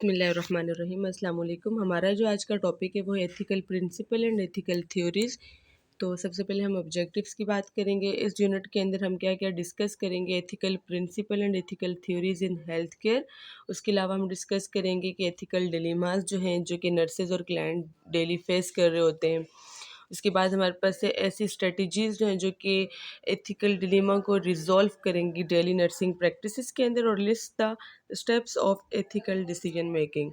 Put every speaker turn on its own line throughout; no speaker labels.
बिस्मिल्लाहिर्रहमानिर्रहीम। अस्सलाम वालेकुम। हमारा जो आज का टॉपिक है वो ethical principle and ethical theories. तो सबसे पहले हम ऑब्जेक्टिव्स की बात करेंगे। इस यूनिट के अंदर हम क्या क्या डिस्कस करेंगे, ethical principle and ethical theories in health care. उसके अलावा हम डिस्कस करेंगे कि एथिकल डिलेमास जो हैं, जो कि नर्सेज और क्लाइंट डेली फेस कर रहे होते हैं। उसके बाद हमारे पास है ऐसी स्ट्रेटजीज़ जो हैं जो कि एथिकल डिलेमा को रिजॉल्व करेंगी डेली नर्सिंग प्रैक्टिसेस के अंदर, और list the steps of ethical decision making.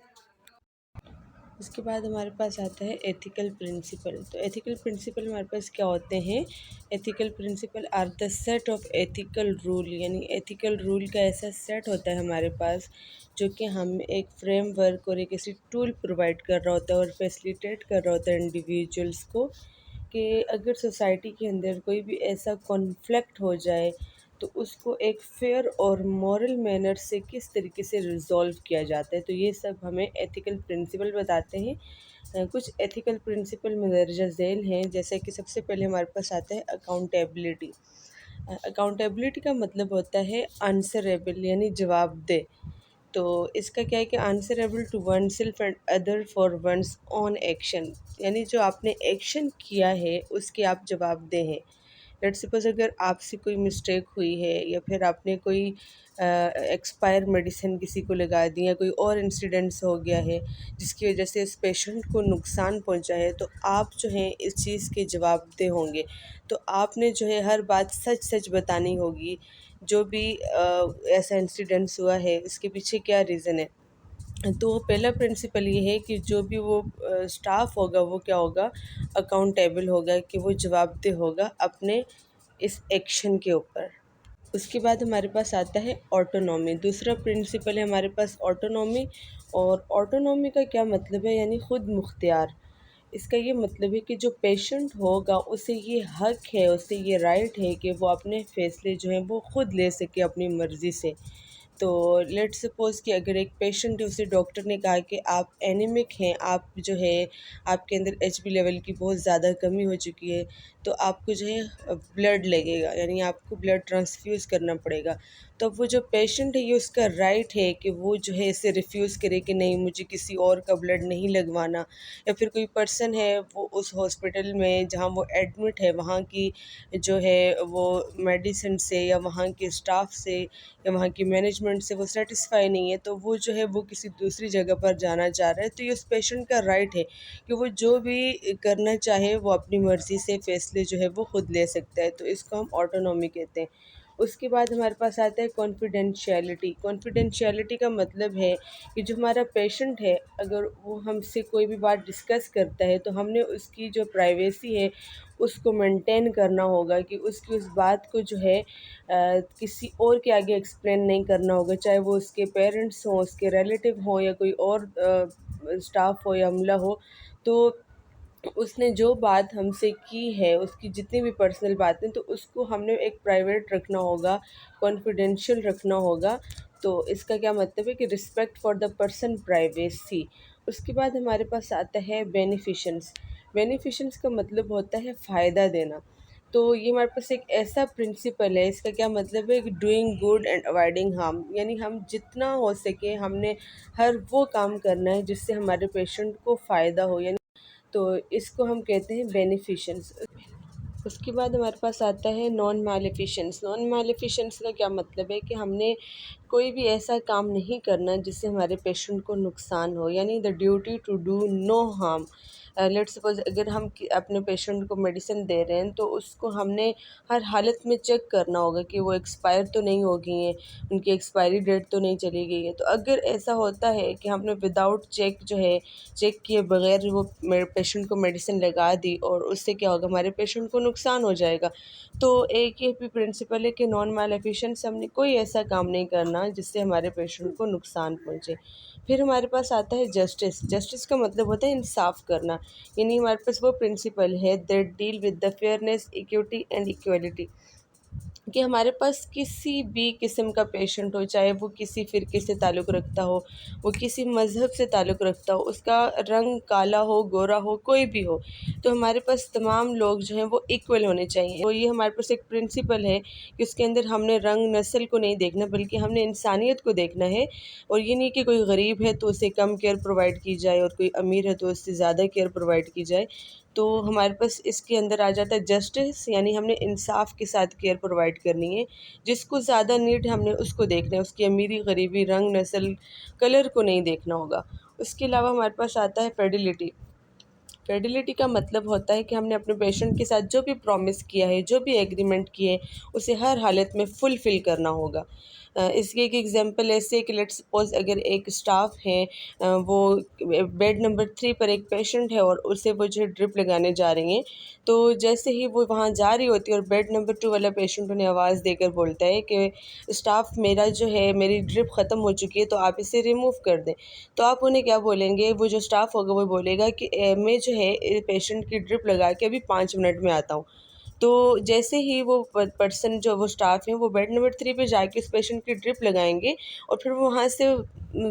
उसके बाद हमारे पास आता है एथिकल प्रिंसिपल। तो एथिकल प्रिंसिपल हमारे पास क्या होते हैं? Ethical principle are the set of ethical rule, यानी एथिकल रूल का ऐसा सेट होता है हमारे पास जो कि हम एक फ्रेमवर्क और एक ऐसी टूल प्रोवाइड कर रहा होता है और फैसिलिटेट कर रहा होता है इंडिविजुअल्स को कि अगर सोसाइटी के अंदर कोई भी ऐसा कॉन्फ्लिक्ट हो जाए तो उसको एक फेयर और मॉरल मैनर से किस तरीके से रिजॉल्व किया जाता है। तो ये सब हमें एथिकल प्रिंसिपल बताते हैं। कुछ एथिकल प्रिंसिपल मंदरजा झेल हैं, जैसे कि सबसे पहले हमारे पास आता है अकाउंटेबिलिटी। अकाउंटेबिलिटी का मतलब होता है आंसरेबल, यानी जवाबदेह। तो इसका क्या है कि answerable to oneself and other for one's on action, यानी जो आपने एक्शन किया है उसके आप जवाबदेह हैं। लेट्स सपोज अगर आपसे कोई मिस्टेक हुई है या फिर आपने कोई एक्सपायर मेडिसिन किसी को लगा दी या कोई और इंसिडेंट्स हो गया है जिसकी वजह से इस पेशेंट को नुकसान पहुंचा है, तो आप जो है इस चीज़ के जवाबदेह होंगे। तो आपने जो है हर बात सच सच बतानी होगी। जो भी ऐसा इंसिडेंट्स हुआ है इसके पीछे क्या रीज़न है। तो पहला प्रिंसिपल ये है कि जो भी वो स्टाफ होगा वो क्या होगा, अकाउंटेबल होगा, कि वो जवाबदेह होगा अपने इस एक्शन के ऊपर। उसके बाद हमारे पास आता है ऑटोनॉमी। दूसरा प्रिंसिपल है हमारे पास ऑटोनॉमी। और ऑटोनॉमी का क्या मतलब है, यानी ख़ुद मुख्तियार। इसका ये मतलब है कि जो पेशेंट होगा उसे ये हक है, उसे ये राइट है कि वो अपने फ़ैसले जो हैं वो ख़ुद ले सके अपनी मर्ज़ी से। तो लेट्स सपोज़ कि अगर एक पेशेंट है, उसे डॉक्टर ने कहा कि आप एनीमिक हैं, आप जो है आपके अंदर एचबी लेवल की बहुत ज़्यादा कमी हो चुकी है, तो आपको जो है ब्लड लगेगा, यानी आपको ब्लड ट्रांसफ्यूज़ करना पड़ेगा। तो वो जो पेशेंट है ये उसका राइट है कि वो जो है इसे रिफ्यूज़ करे कि नहीं, मुझे किसी और का ब्लड नहीं लगवाना। या फिर कोई पर्सन है वो उस हॉस्पिटल में जहाँ वो एडमिट है वहाँ की जो है वो मेडिसिन से या वहाँ के स्टाफ से या वहाँ की मैनेजमेंट से वो सेटिस्फाई नहीं है, तो वो जो है वो किसी दूसरी जगह पर जाना चाह रहा है। तो ये उस पेशेंट का राइट है कि वो जो भी करना चाहे वो अपनी मर्ज़ी से फ़ैसले जो है वो ख़ुद ले सकता है। तो इसको हम ऑटोनॉमी कहते हैं। उसके बाद हमारे पास आता है कॉन्फिडेंशियलिटी। कॉन्फिडेंशियलिटी का मतलब है कि जो हमारा पेशेंट है, अगर वो हमसे कोई भी बात डिस्कस करता है तो हमने उसकी जो प्राइवेसी है उसको मेंटेन करना होगा, कि उसकी उस बात को जो है किसी और के आगे एक्सप्लेन नहीं करना होगा, चाहे वो उसके पेरेंट्स हों, उसके रिलेटिव हों या कोई और स्टाफ हो या अमला हो। तो उसने जो बात हमसे की है, उसकी जितनी भी पर्सनल बातें, तो उसको हमने एक प्राइवेट रखना होगा, कॉन्फिडेंशियल रखना होगा। तो इसका क्या मतलब है कि respect for the person privacy. उसके बाद हमारे पास आता है बेनिफिशंस। बेनिफिशंस का मतलब होता है फ़ायदा देना। तो ये हमारे पास एक ऐसा प्रिंसिपल है, इसका क्या मतलब है कि doing good and avoiding harm, यानी हम जितना हो सके हमने हर वो काम करना है जिससे हमारे पेशेंट को फ़ायदा हो, यानी तो इसको हम कहते हैं बेनिफिशंस। उसके बाद हमारे पास आता है नॉन मालेफिशंस। नॉन मालेफिशंस का क्या मतलब है कि हमने कोई भी ऐसा काम नहीं करना जिससे हमारे पेशेंट को नुकसान हो, यानी the duty to do no harm. Let's suppose अगर हम अपने पेशेंट को मेडिसिन दे रहे हैं तो उसको हमने हर हालत में चेक करना होगा कि वो एक्सपायर तो नहीं हो गई हैं, उनकी एक्सपायरी डेट तो नहीं चली गई है। तो अगर ऐसा होता है कि हमने विदाउट चेक जो है, चेक किए बगैर वो पेशेंट को मेडिसिन लगा दी, और उससे क्या होगा, हमारे पेशेंट को नुकसान हो जाएगा। तो एक ये भी प्रिंसिपल है कि नॉन मालेफिशंट से हमने कोई ऐसा काम नहीं करना जिससे हमारे पेशेंट को नुकसान पहुँचे। फिर हमारे पास आता है जस्टिस। जस्टिस का मतलब होता है इंसाफ करना, यानी हमारे पास वो प्रिंसिपल है that deal with the fairness, equity and equality, कि हमारे पास किसी भी किस्म का पेशेंट हो, चाहे वो किसी फ़िरके से ताल्लुक़ रखता हो, वो किसी मज़हब से ताल्लुक़ रखता हो, उसका रंग काला हो, गोरा हो, कोई भी हो, तो हमारे पास तमाम लोग जो हैं वो इक्वल होने चाहिए। तो ये हमारे पास एक प्रिंसिपल है कि उसके अंदर हमने रंग नस्ल को नहीं देखना, बल्कि हमने इंसानियत को देखना है। और ये नहीं कि कोई गरीब है तो उसे कम केयर प्रोवाइड की जाए और कोई अमीर है तो उससे ज़्यादा केयर प्रोवाइड की जाए। तो हमारे पास इसके अंदर आ जाता है जस्टिस, यानी हमने इंसाफ के साथ केयर प्रोवाइड करनी है। जिसको ज़्यादा नीड हमने उसको देखना है, उसकी अमीरी, गरीबी, रंग, नस्ल, कलर को नहीं देखना होगा। उसके अलावा हमारे पास आता है फिडेलिटी। फिडेलिटी का मतलब होता है कि हमने अपने पेशेंट के साथ जो भी प्रॉमिस किया है, जो भी एग्रीमेंट किए हैं, उसे हर हालत में फुलफ़िल करना होगा। इसकी एक एग्जांपल ऐसे कि लेट्स सपोज़ अगर एक स्टाफ है, वो बेड नंबर 3 पर एक पेशेंट है और उसे वो जो है ड्रिप लगाने जा रही हैं, तो जैसे ही वो वहाँ जा रही होती है और बेड नंबर 2 वाला पेशेंट उन्हें आवाज़ देकर बोलता है कि स्टाफ मेरा जो है, मेरी ड्रिप ख़त्म हो चुकी है, तो आप इसे रिमूव कर दें। तो आप उन्हें क्या बोलेंगे? वो जो स्टाफ होगा वो बोलेगा कि मैं जो है पेशेंट की ड्रिप लगा के अभी 5 मिनट में आता हूँ। तो जैसे ही वो पर्सन जो वो स्टाफ है वो बेड नंबर 3 पे जाके उस पेशेंट की ड्रिप लगाएँगे और फिर वो वहाँ से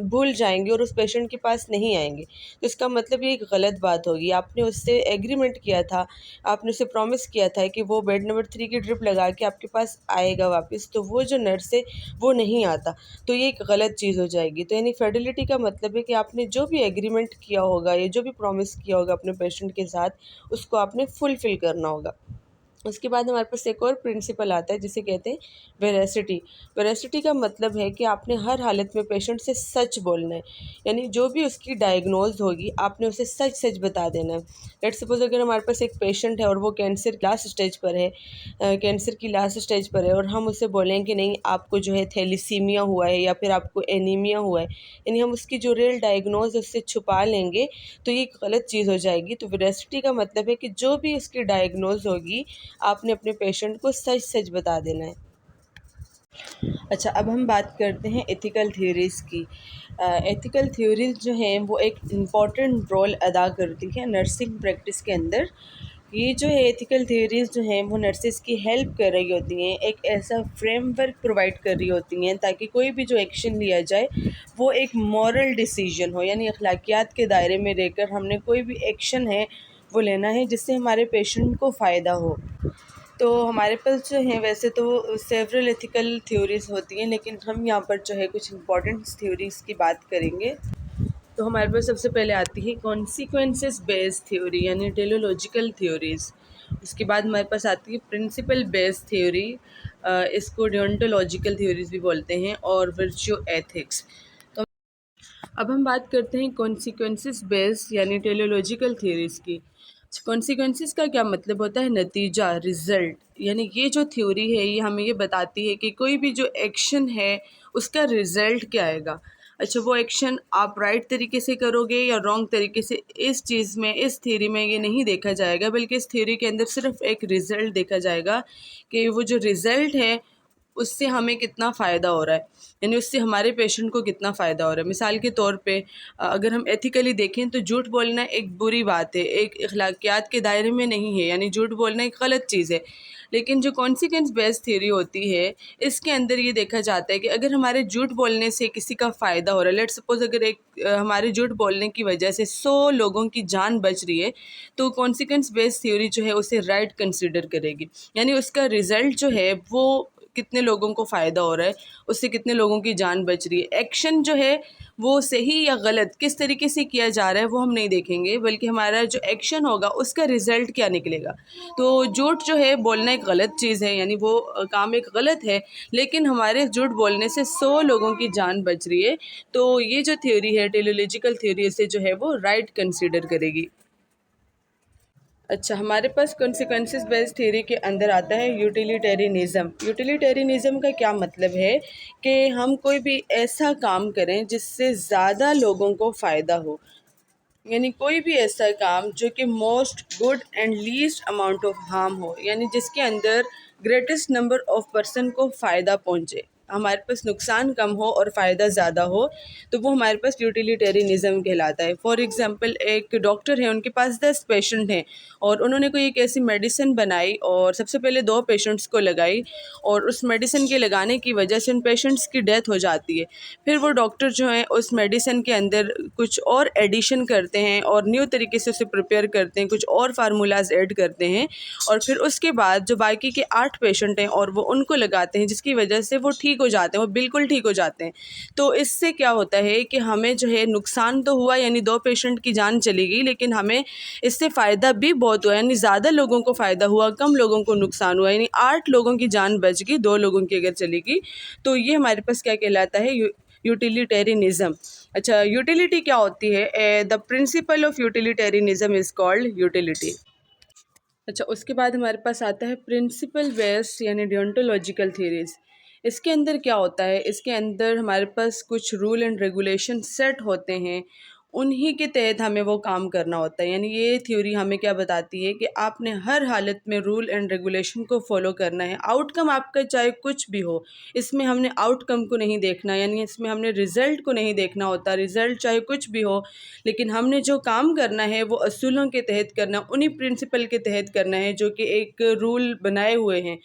भूल जाएँगे और उस पेशेंट के पास नहीं आएँगे। तो इसका मतलब ये एक गलत बात होगी। आपने उससे एग्रीमेंट किया था, आपने उसे प्रॉमिस किया था कि वो बेड नंबर 3 की ड्रिप लगा के आपके पास आएगा वापस, तो वो जो नर्स है वो नहीं आता। तो ये एक गलत चीज़ हो जाएगी। तो यानी फिडेलिटी का मतलब है कि आपने जो भी एग्रीमेंट किया होगा या जो भी प्रॉमिस किया होगा अपने पेशेंट के साथ, उसको आपने फुलफ़िल करना होगा। उसके बाद हमारे पास एक और प्रिंसिपल आता है जिसे कहते हैं वेरासिटी। वेरासिटी का मतलब है कि आपने हर हालत में पेशेंट से सच बोलना है, यानी जो भी उसकी डायग्नोज होगी आपने उसे सच सच बता देना है। लेट्स सपोज अगर हमारे पास एक पेशेंट है और वो कैंसर लास्ट स्टेज पर है, कैंसर की लास्ट स्टेज पर है, और हम उसे बोलें कि नहीं आपको जो है थैलीसीमिया हुआ है या फिर आपको एनीमिया हुआ है, यानी हम उसकी जो रियल डायग्नोज उससे छुपा लेंगे, तो ये एक गलत चीज़ हो जाएगी। तो वेरासिटी का मतलब है कि जो भी उसकी डायग्नोज होगी आपने अपने पेशेंट को सच सच बता देना है। अच्छा, अब हम बात करते हैं एथिकल थ्योरीज़ की। एथिकल थ्योरीज़ जो हैं वो एक इम्पॉर्टेंट रोल अदा करती हैं नर्सिंग प्रैक्टिस के अंदर। ये जो है एथिकल थ्योरीज़ जो हैं वो नर्सेज़ की हेल्प कर रही होती हैं, एक ऐसा फ्रेमवर्क प्रोवाइड कर रही होती हैं ताकि कोई भी जो एक्शन लिया जाए वो एक मॉरल डिसीजन हो, यानी अखलाकियात के दायरे में रहकर हमने कोई भी एक्शन है वो लेना है जिससे हमारे पेशेंट को फ़ायदा हो। तो हमारे पास जो है वैसे तो सेवरल एथिकल थ्योरीज़ होती हैं, लेकिन हम यहाँ पर जो है कुछ इंपॉर्टेंट थ्योरीज़ की बात करेंगे। तो हमारे पास सबसे पहले आती है कॉन्सिक्वेंसेस बेस्ड थ्योरी, यानी टेलोलॉजिकल थ्योरीज़। उसके बाद हमारे पास आती है प्रिंसिपल बेस्ड थ्योरी, इसको डियोंटोलॉजिकल थ्योरीज़ भी बोलते हैं, और वर्च्यू एथिक्स। तो अब हम बात करते हैं कॉन्सिक्वेंसेस बेस्ड यानी टेलोलॉजिकल थ्योरीज़ की। कॉन्सिक्वेंसेस का क्या मतलब होता है? नतीजा, रिज़ल्ट। यानी ये जो थ्योरी है ये हमें ये बताती है कि कोई भी जो एक्शन है उसका रिज़ल्ट क्या आएगा। अच्छा, वो एक्शन आप राइट तरीके से करोगे या रॉन्ग तरीके से, इस चीज़ में, इस थ्योरी में ये नहीं देखा जाएगा, बल्कि इस थ्योरी के अंदर सिर्फ एक रिज़ल्ट देखा जाएगा कि वो जो रिज़ल्ट है उससे हमें कितना फ़ायदा हो रहा है, यानी उससे हमारे पेशेंट को कितना फ़ायदा हो रहा है। मिसाल के तौर पे अगर हम एथिकली देखें तो झूठ बोलना एक बुरी बात है, एक अखलाकियात के दायरे में नहीं है, यानी झूठ बोलना एक गलत चीज़ है। लेकिन जो कॉन्सिक्वेंस बेस्ड थ्योरी होती है इसके अंदर ये देखा जाता है कि अगर हमारे झूठ बोलने से किसी का फ़ायदा हो रहा है, लेट्स सपोज़ अगर हमारे झूठ बोलने की वजह से 100 लोगों की जान बच रही है, तो कॉन्सिक्वेंस बेस्ड थ्योरी जो है उसे राइट कंसिडर करेगी, यानी उसका रिज़ल्ट जो है वो कितने लोगों को फ़ायदा हो रहा है, उससे कितने लोगों की जान बच रही है। एक्शन जो है वो सही या गलत किस तरीके से किया जा रहा है वो हम नहीं देखेंगे, बल्कि हमारा जो एक्शन होगा उसका रिज़ल्ट क्या निकलेगा। तो झूठ जो है बोलना एक गलत चीज़ है, यानी वो काम एक गलत है, लेकिन हमारे झूठ बोलने से 100 लोगों की जान बच रही है, तो ये जो थ्योरी है टेलोलॉजिकल थ्योरी से जो है वो राइट कंसिडर करेगी। अच्छा, हमारे पास कॉन्सिक्वेंसेस बेस्ड थ्योरी के अंदर आता है यूटिलिटेरियनिज़्म। यूटिलिटेरियनिज़्म का क्या मतलब है कि हम कोई भी ऐसा काम करें जिससे ज़्यादा लोगों को फ़ायदा हो, यानी कोई भी ऐसा काम जो कि most good and least amount of harm हो, यानी जिसके अंदर ग्रेटेस्ट नंबर ऑफ पर्सन को फ़ायदा पहुँचे। हमारे पास नुकसान कम हो और फ़ायदा ज़्यादा हो, तो वो हमारे पास यूटिलिटेरियनिज़्म कहलाता है। फॉर एग्ज़ाम्पल, एक डॉक्टर है, उनके पास 10 पेशेंट हैं और उन्होंने कोई एक ऐसी मेडिसिन बनाई और सबसे पहले 2 पेशेंट्स को लगाई और उस मेडिसिन के लगाने की वजह से उन पेशेंट्स की डेथ हो जाती है। फिर वो डॉक्टर जो हैं उस मेडिसिन के अंदर कुछ और एडिशन करते हैं और न्यू तरीके से उसे प्रिपेयर करते हैं, कुछ और फार्मूलाज ऐड करते हैं और फिर उसके बाद जो बाकी के 8 पेशेंट हैं और वो उनको लगाते हैं, जिसकी वजह से वो ठीक हो जाते हैं, वो बिल्कुल ठीक हो जाते हैं। तो इससे क्या होता है कि हमें जो है नुकसान तो हुआ, यानी 2 पेशेंट की जान चली गई, लेकिन हमें इससे फ़ायदा भी बहुत हुआ, यानी ज़्यादा लोगों को फ़ायदा हुआ, कम लोगों को नुकसान हुआ, यानी 8 लोगों की जान बच गई, 2 लोगों की अगर चली गई। तो ये हमारे पास क्या कहलाता है, यूटिलिटेरियनिज़्म। अच्छा, यूटिलिटी क्या होती है? The principle of utilitarianism is called utility. अच्छा, उसके बाद हमारे पास आता है प्रिंसिपल बेस्ड यानी डियोंटोलॉजिकल थ्योरीज। इसके अंदर क्या होता है, इसके अंदर हमारे पास कुछ रूल एंड रेगुलेशन सेट होते हैं, उन्हीं के तहत हमें वो काम करना होता है। यानी ये थ्योरी हमें क्या बताती है कि आपने हर हालत में रूल एंड रेगुलेशन को फॉलो करना है, आउटकम आपका चाहे कुछ भी हो। इसमें हमने आउटकम को नहीं देखना, यानी इसमें हमने रिज़ल्ट को नहीं देखना होता, रिज़ल्ट चाहे कुछ भी हो, लेकिन हमने जो काम करना है वो असूलों के तहत करना, उन्हीं प्रिंसिपल के तहत करना है जो कि एक रूल बनाए हुए हैं।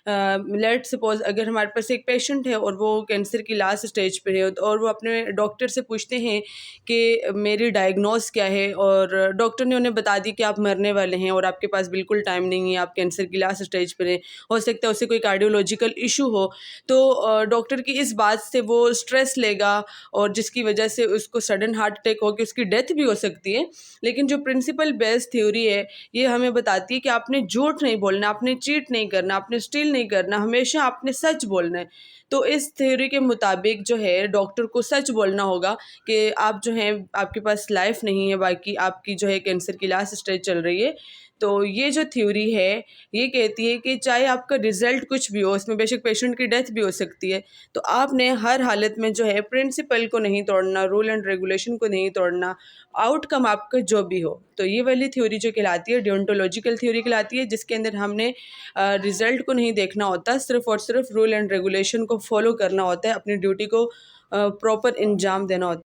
लेट सपोज़ अगर हमारे पास एक पेशेंट है और वो कैंसर की लास्ट स्टेज पे है और वो अपने डॉक्टर से पूछते हैं कि मेरी डायग्नोस क्या है, और डॉक्टर ने उन्हें बता दी कि आप मरने वाले हैं और आपके पास बिल्कुल टाइम नहीं है, आप कैंसर की लास्ट स्टेज पर हैं, हो सकता है उसे कोई कार्डियोलॉजिकल इशू हो। तो डॉक्टर की इस बात से वो स्ट्रेस लेगा और जिसकी वजह से उसको सडन हार्ट अटैक होकर उसकी डेथ भी हो सकती है। लेकिन जो प्रिंसिपल बेस्ड थ्योरी है, ये हमें बताती है कि आपने झूठ नहीं बोलना, आपने चीट नहीं करना, आपने स्टील नहीं करना, हमेशा आपने सच बोलना है। तो इस थ्योरी के मुताबिक जो है डॉक्टर को सच बोलना होगा कि आप जो हैं, आपके पास लाइफ नहीं है, बाकी आपकी जो है कैंसर की लास्ट स्टेज चल रही है। तो ये जो थ्योरी है, ये कहती है कि चाहे आपका रिज़ल्ट कुछ भी हो, इसमें बेशक पेशेंट की डेथ भी हो सकती है, तो आपने हर हालत में जो है प्रिंसिपल को नहीं तोड़ना, रूल एंड रेगुलेशन को नहीं तोड़ना, आउटकम आपका जो भी हो। तो ये वाली थ्योरी जो कहलाती है डियोंटोलॉजिकल थ्योरी कहलाती है, जिसके अंदर हमने रिज़ल्ट को नहीं देखना होता, सिर्फ़ और सिर्फ रूल एंड रेगुलेशन को फॉलो करना होता है, अपनी ड्यूटी को प्रॉपर अंजाम देना होता है।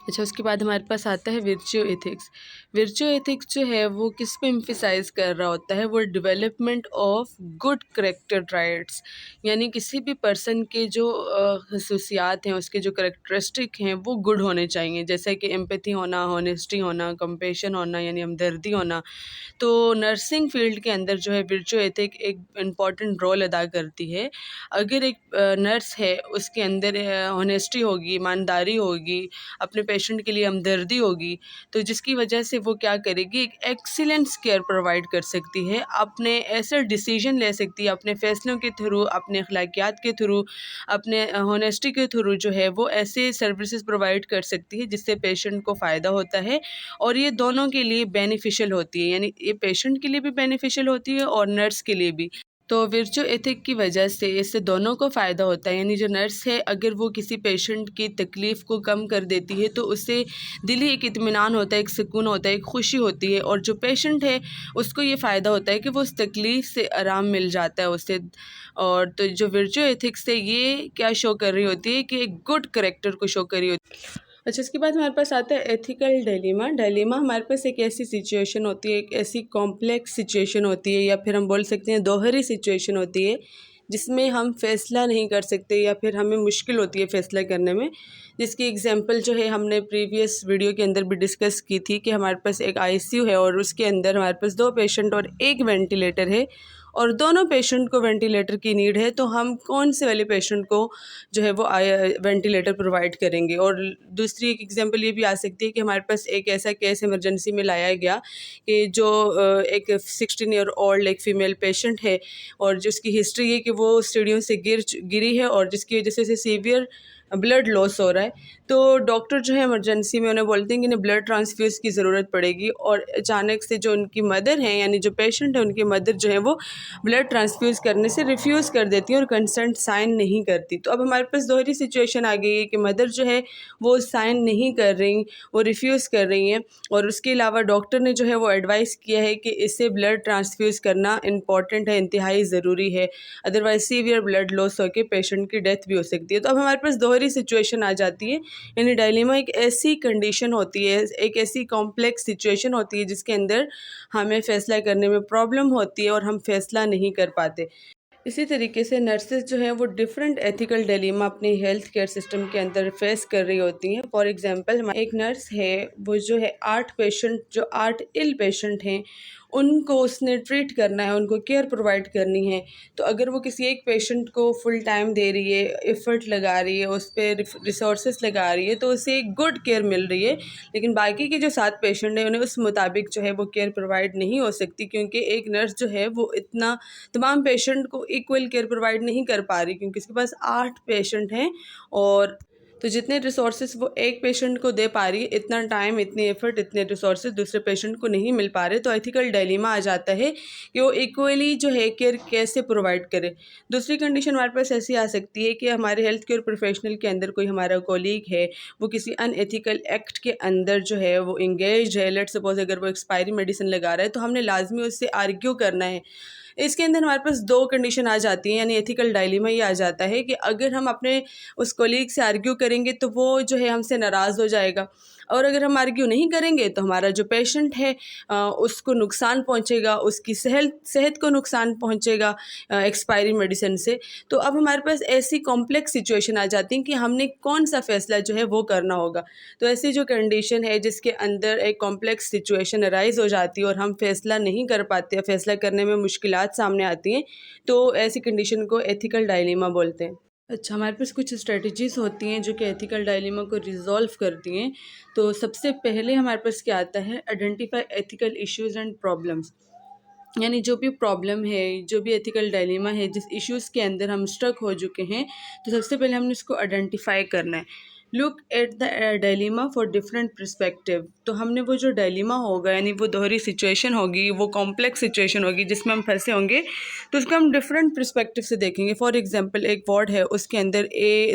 अच्छा, उसके बाद हमारे पास आता है वर्च्यू एथिक्स। वर्च्यू एथिक्स जो है वो किस पे एम्फिसाइज कर रहा होता है, वो development of good character traits, यानी किसी भी पर्सन के जो खसूसियात हैं, उसके जो करेक्टरिस्टिक हैं वो गुड होने चाहिए, जैसे कि एम्पैथी होना, हॉनेस्टी होना, कंपेशन होना यानी हमदर्दी होना। तो नर्सिंग फील्ड के अंदर जो है वर्च्यू एथिक एक इम्पॉर्टेंट रोल अदा करती है। अगर एक नर्स है, उसके अंदर ऑनेस्टी होगी, ईमानदारी होगी, अपने पेशेंट के लिए हमदर्दी होगी, तो जिसकी वजह से वो क्या करेगी, एक एक्सीलेंस केयर प्रोवाइड कर सकती है, अपने ऐसे डिसीजन ले सकती है अपने फ़ैसलों के थ्रू, अपने अखलाकियात के थ्रू, अपने हॉनेस्टी के थ्रू जो है वो ऐसे सर्विसेज प्रोवाइड कर सकती है जिससे पेशेंट को फ़ायदा होता है और ये दोनों के लिए बेनिफिशियल होती है, यानी ये पेशेंट के लिए भी बेनिफिशियल होती है और नर्स के लिए भी। तो वर्च्यू एथिक की वजह से इससे दोनों को फ़ायदा होता है, यानी जो नर्स है अगर वो किसी पेशेंट की तकलीफ़ को कम कर देती है तो उससे दिली एक इत्मीनान होता है, एक सुकून होता है, एक खुशी होती है, और जो पेशेंट है उसको ये फ़ायदा होता है कि वो उस तकलीफ़ से आराम मिल जाता है उसे। और तो जो वर्च्यू एथिक्स है ये क्या शो कर रही होती है कि एक गुड करेक्टर को शो कर रही होती है। अच्छा, इसके बाद हमारे पास आता है एथिकल डायलेमा। डायलेमा हमारे पास एक ऐसी सिचुएशन होती है, एक ऐसी कॉम्प्लेक्स सिचुएशन होती है, या फिर हम बोल सकते हैं दोहरी सिचुएशन होती है, जिसमें हम फ़ैसला नहीं कर सकते या फिर हमें मुश्किल होती है फ़ैसला करने में। जिसकी एग्जांपल जो है हमने प्रीवियस वीडियो के अंदर भी डिस्कस की थी कि हमारे पास एक आईसीयू है और उसके अंदर हमारे पास 2 पेशेंट और 1 वेंटिलेटर है और दोनों पेशेंट को वेंटिलेटर की नीड है, तो हम कौन से वाले पेशेंट को जो है वो वेंटिलेटर प्रोवाइड करेंगे। और दूसरी एक एग्जांपल ये भी आ सकती है कि हमारे पास एक ऐसा केस इमरजेंसी में लाया गया कि जो एक 16 ईयर ओल्ड एक फ़ीमेल पेशेंट है और जिसकी हिस्ट्री है कि वो सीढ़ियों से गिरी है और जिसकी वजह से सीवियर ब्लड लॉस हो रहा है, तो डॉक्टर जो है इमरजेंसी में उन्हें बोलते हैं कि इन्हें ब्लड ट्रांसफ्यूज़ की ज़रूरत पड़ेगी, और अचानक से जो उनकी मदर हैं यानी जो पेशेंट है उनकी मदर जो है वो ब्लड ट्रांसफ्यूज़ करने से रिफ्यूज़ कर देती है और कंसेंट साइन नहीं करती। तो अब हमारे पास दोहरी सिचुएशन आ गई है कि मदर जो है वो साइन नहीं कर रही, वो रिफ्यूज़ कर रही हैं, और उसके अलावा डॉक्टर ने जो है वो एडवाइस किया है कि इससे ब्लड ट्रांसफ्यूज़ करना इम्पॉर्टेंट है, इंतहाई ज़रूरी है, अदरवाइज़ सीवियर ब्लड लॉस होकर पेशेंट की डेथ भी हो सकती है। तो अब हमारे पास दोहरी सिचुएशन आ जाती है, यानी डायलेमा एक ऐसी कंडीशन होती है, एक ऐसी कॉम्प्लेक्स सिचुएशन होती है जिसके अंदर हमें फ़ैसला करने में प्रॉब्लम होती है और हम फ़ैसला नहीं कर पाते। इसी तरीके से नर्सेज जो हैं वो डिफरेंट एथिकल डिलेमा अपने हेल्थ केयर सिस्टम के अंदर फेस कर रही होती हैं। फॉर एग्जांपल एक नर्स है, वो जो है 8 इल पेशेंट हैं उनको उसने ट्रीट करना है, उनको केयर प्रोवाइड करनी है। तो अगर वो किसी एक पेशेंट को फुल टाइम दे रही है, एफ़र्ट लगा रही है, उस पर रिसोर्सेज लगा रही है, तो उसे एक गुड केयर मिल रही है। लेकिन बाकी के जो 7 पेशेंट हैं उन्हें उस मुताबिक जो है वो केयर प्रोवाइड नहीं हो सकती, क्योंकि एक नर्स जो है वो इतना तमाम पेशेंट को इक्वल केयर प्रोवाइड नहीं कर पा रही, क्योंकि उसके पास 8 पेशेंट हैं, और तो जितने रिसोर्सेज वो एक पेशेंट को दे पा रही है, इतना टाइम, इतनी एफर्ट, इतने रिसोर्सेज दूसरे पेशेंट को नहीं मिल पा रहे। तो एथिकल डायलेमा आ जाता है कि वो इक्वली जो है केयर कैसे प्रोवाइड करे। दूसरी कंडीशन हमारे पास ऐसी आ सकती है कि हमारे हेल्थ केयर प्रोफेशनल के अंदर कोई हमारा कोलीग है, वो किसी अनएथिकल एक्ट के अंदर जो है वो इंगेज है। लेट्स सपोज अगर वो एक्सपायरी मेडिसिन लगा रहा है, तो हमने लाजमी उससे आर्ग्यू करना है। इसके अंदर हमारे पास 2 कंडीशन आ जाती हैं, यानी एथिकल डायलेमा ये आ जाता है कि अगर हम अपने उस कोलीग से आर्ग्यू करेंगे तो वो जो है हमसे नाराज़ हो जाएगा, और अगर हम आर्ग्यू नहीं करेंगे तो हमारा जो पेशेंट है उसको नुकसान पहुंचेगा, उसकी सेहत को नुकसान पहुंचेगा एक्सपायरी मेडिसिन से। तो अब हमारे पास ऐसी कॉम्प्लेक्स सिचुएशन आ जाती है कि हमने कौन सा फ़ैसला जो है वो करना होगा। तो ऐसी जो कंडीशन है जिसके अंदर एक कॉम्प्लेक्स सिचुएशन अराइज़ हो जाती है और हम फ़ैसला नहीं कर पाते, फ़ैसला करने में मुश्किलात सामने आती हैं, तो ऐसी कंडीशन को एथिकल डायलेमा बोलते हैं। अच्छा, हमारे पास कुछ स्ट्रेटजीज़ होती हैं जो कि एथिकल डायलेमा को रिज़ॉल्व करती हैं। तो सबसे पहले हमारे पास क्या आता है, identify ethical issues and problems. यानी जो भी प्रॉब्लम है, जो भी एथिकल डायलेमा है, जिस इश्यूज़ के अंदर हम स्टक हो चुके हैं, तो सबसे पहले हमने इसको आइडेंटिफाई करना है। Look at the dilemma for different perspective. तो हमने वो जो डायलेमा होगा, यानी वो दोहरी सिचुएशन होगी, वो कॉम्प्लेक्स सिचुएशन होगी जिसमें हम फंसे होंगे, तो उसको हम डिफरेंट पर्सपेक्टिव से देखेंगे। फॉर एग्जांपल एक वार्ड है, उसके अंदर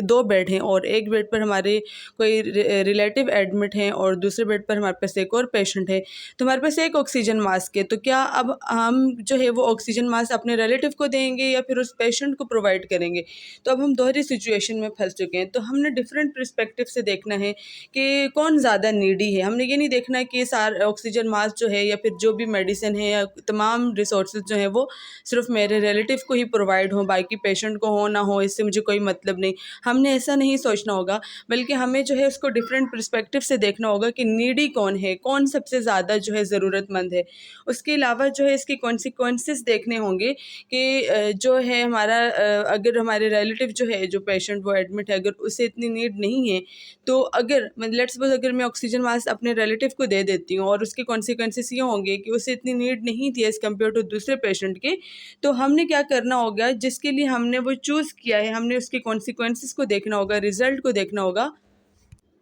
2 बेड हैं, और एक बेड पर हमारे कोई रिलेटिव एडमिट हैं और दूसरे बेड पर हमारे पास एक और पेशेंट है। तो हमारे पास एक ऑक्सीजन मास्क है, तो क्या अब हम जो है वो ऑक्सीजन मास्क अपने रिलेटिव को देंगे या फिर उस पेशेंट को प्रोवाइड करेंगे? तो अब हम दोहरी सिचुएशन में फंस चुके हैं। तो हमने डिफरेंट पर्सपेक्टिव से देखना है कि कौन ज़्यादा नीडी है। हमने ये नहीं देखना है कि सारा ऑक्सीजन मास्क जो है या फिर जो भी मेडिसिन है या तमाम रिसोर्सेज जो है वो सिर्फ मेरे रिलेटिव को ही प्रोवाइड हो, बाकी पेशेंट को हो ना हो इससे मुझे कोई मतलब नहीं। हमने ऐसा नहीं सोचना होगा, बल्कि हमें जो है उसको डिफरेंट पर्सपेक्टिव से देखना होगा कि नीडी कौन है, कौन सबसे ज़्यादा जो है ज़रूरतमंद है। उसके अलावा जो है इसके कॉन्सिक्वेंसेस देखने होंगे कि जो है हमारा अगर हमारे रिलेटिव जो है, जो पेशेंट वो एडमिट है, अगर उसे इतनी नीड नहीं है, तो अगर लेट्स सपोज अगर मैं ऑक्सीजन मास्क अपने रिलेटिव को दे देती हूँ और उसके कॉन्सिक्वेंसेस ये होंगे कि उसे इतनी नीड नहीं थी एज़ कम्पेयर टू दूसरे पेशेंट के, तो हमने क्या करना होगा, जिसके लिए हमने वो चूज़ किया है, हमने उसके कॉन्सिक्वेंसेस को देखना होगा, रिज़ल्ट को देखना होगा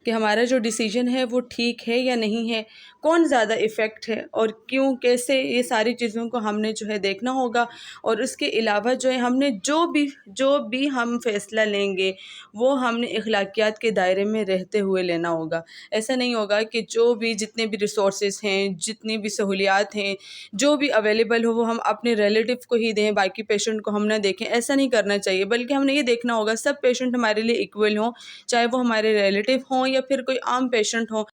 कि हमारा जो डिसीजन है वो ठीक है या नहीं है, कौन ज़्यादा इफ़ेक्ट है और क्यों, कैसे, ये सारी चीज़ों को हमने जो है देखना होगा। और उसके अलावा जो है हमने जो भी हम फ़ैसला लेंगे वो हमने अखलाकियात के दायरे में रहते हुए लेना होगा। ऐसा नहीं होगा कि जो भी जितने भी रिसोर्सेज हैं, जितनी भी सहूलियात हैं, जो भी अवेलेबल हो वो हम अपने रिलेटिव को ही दें, बाकी पेशेंट को हम ना देखें। ऐसा नहीं करना चाहिए, बल्कि हमने ये देखना होगा सब पेशेंट हमारे लिए इक्वल हों, चाहे वो हमारे रिलेटिव हों या फिर कोई आम पेशेंट हो।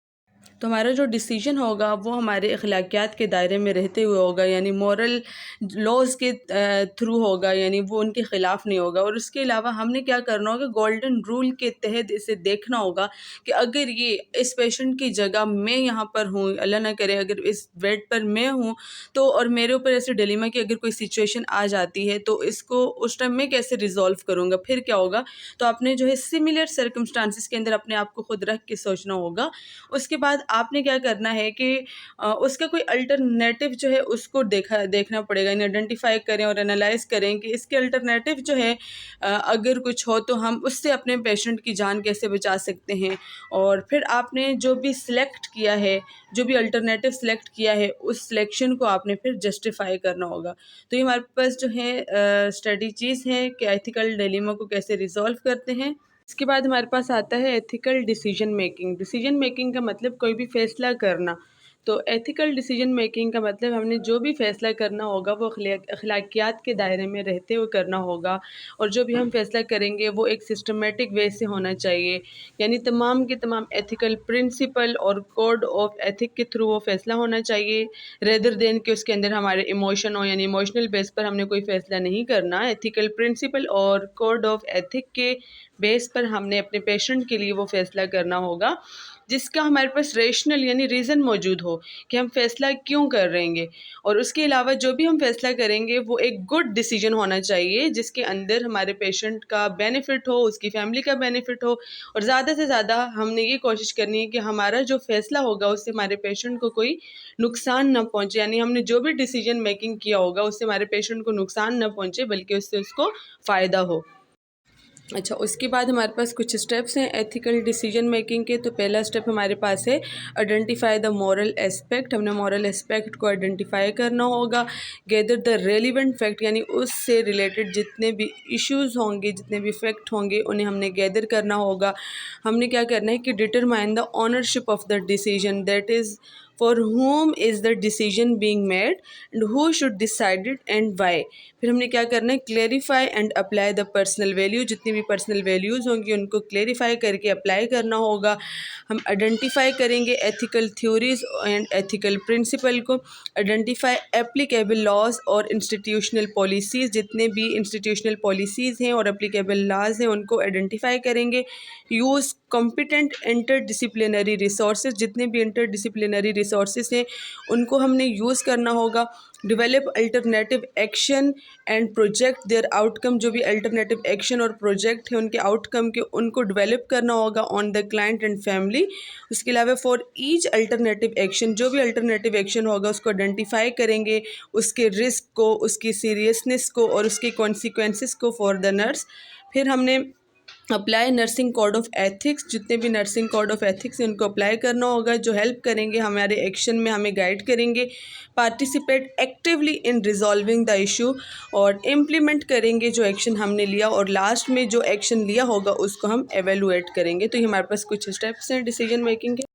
तो हमारा जो डिसीजन होगा वो हमारे अखलाकियात के दायरे में रहते हुए होगा, यानी मॉरल लॉज के थ्रू होगा, यानी वो उनके ख़िलाफ़ नहीं होगा। और उसके अलावा हमने क्या करना होगा, गोल्डन रूल के तहत इसे देखना होगा कि अगर ये इस पेशेंट की जगह मैं यहाँ पर हूँ, अल्लाह ना करे अगर इस बेड पर मैं हूँ, तो और मेरे ऊपर ऐसे डिलेमा की अगर कोई सिचुएशन आ जाती है, तो इसको उस टाइम मैं कैसे रिजॉल्व करूँगा, फिर क्या होगा। तो आपने जो है सिमिलर सर्कमस्टांसिस के अंदर अपने आप को खुद रख के सोचना होगा। उसके बाद आपने क्या करना है कि उसका कोई अल्टरनेटिव जो है उसको देखना पड़ेगा, यानी आइडेंटिफाई करें और एनालाइज करें कि इसके अल्टरनेटिव जो है अगर कुछ हो तो हम उससे अपने पेशेंट की जान कैसे बचा सकते हैं। और फिर आपने जो भी सिलेक्ट किया है, जो भी अल्टरनेटिव सिलेक्ट किया है, उस सिलेक्शन को आपने फिर जस्टिफाई करना होगा। तो ये हमारे पास जो है स्टडी चीज़ है कि एथिकल डिलेमा को कैसे रिजॉल्व करते हैं। इसके बाद हमारे पास आता है ethical decision making. Decision making का मतलब कोई भी फैसला करना। तो एथिकल डिसीजन मेकिंग का मतलब हमने जो भी फ़ैसला करना होगा वो अखलाकियात के दायरे में रहते हुए करना होगा, और जो भी हम फ़ैसला करेंगे वो एक सिस्टमेटिक वे से होना चाहिए, यानी तमाम के तमाम एथिकल प्रिंसिपल और कोड ऑफ एथिक के थ्रू वो फ़ैसला होना चाहिए, रेदर देन कि उसके अंदर हमारे इमोशन हो, यानी इमोशनल बेस पर हमने कोई फ़ैसला नहीं करना। एथिकल प्रिंसिपल और कोड ऑफ एथिक के बेस पर हमने अपने पेशेंट के लिए वो फ़ैसला करना होगा जिसका हमारे पास रेशनल यानी रीज़न मौजूद हो कि हम फ़ैसला क्यों कर रहे हैं। और उसके अलावा जो भी हम फ़ैसला करेंगे वो एक गुड डिसीजन होना चाहिए जिसके अंदर हमारे पेशेंट का बेनिफिट हो, उसकी फैमिली का बेनिफिट हो, और ज़्यादा से ज़्यादा हमने ये कोशिश करनी है कि हमारा जो फ़ैसला होगा उससे हमारे पेशेंट को कोई नुकसान ना पहुँचे, यानी हमने जो भी डिसीजन मेकिंग किया होगा उससे हमारे पेशेंट को नुकसान ना पहुँचे बल्कि उससे उसको फ़ायदा हो। अच्छा, उसके बाद हमारे पास कुछ स्टेप्स हैं एथिकल डिसीजन मेकिंग के। तो पहला स्टेप हमारे पास है आइडेंटिफाई द मॉरल एस्पेक्ट। हमने मॉरल एस्पेक्ट को आइडेंटिफाई करना होगा। गैदर द रेलिवेंट फैक्ट, यानी उससे रिलेटेड जितने भी इश्यूज़ होंगे, जितने भी फैक्ट होंगे उन्हें हमने गैदर करना होगा। हमने क्या करना है कि determine the ownership of the decision, that is for whom is the decision being made and who should decide it and why. फिर हमने क्या करना है clarify and apply the personal value, जितनी भी पर्सनल वैल्यूज़ होंगी उनको क्लेरिफाई करके अप्लाई करना होगा। हम आइडेंटिफाई करेंगे ethical theories and ethical principle को, आइडेंटिफाई एप्लीकेबल लॉज और इंस्टीट्यूशनल पॉलिसीज़, जितने भी इंस्टीट्यूशनल पॉलिसीज़ हैं और एप्लीकेबल लॉज हैं उनको आइडेंटिफाई करेंगे। यूज़ कॉम्पिटेंट इंटरडिसिप्लिनरी रिसोर्सेज, जितने भी इंटरडिसिप्लिनरी रिसोर्सेज हैं उनको हमने यूज़ करना होगा। Develop alternative action and project their outcome, जो भी अल्टरनेटिव एक्शन और प्रोजेक्ट है उनके आउटकम के उनको डेवलप करना होगा on the client and family. उसके अलावा फॉर ईच अल्टरनेटिव एक्शन, जो भी अल्टरनेटिव एक्शन होगा उसको आइडेंटिफाई करेंगे, उसके रिस्क को, उसकी सीरियसनेस को और उसके कॉन्सिक्वेंसेस को फॉर द नर्स। फिर हमने apply nursing code of ethics, जितने भी नर्सिंग कोड ऑफ एथिक्स हैं उनको अप्लाई करना होगा जो हेल्प करेंगे हमारे एक्शन में, हमें गाइड करेंगे। Participate actively in resolving the issue, और इम्प्लीमेंट करेंगे जो एक्शन हमने लिया, और लास्ट में जो एक्शन लिया होगा उसको हम एवेलुएट करेंगे। तो ये हमारे पास कुछ स्टेप्स हैं डिसीजन मेकिंग के।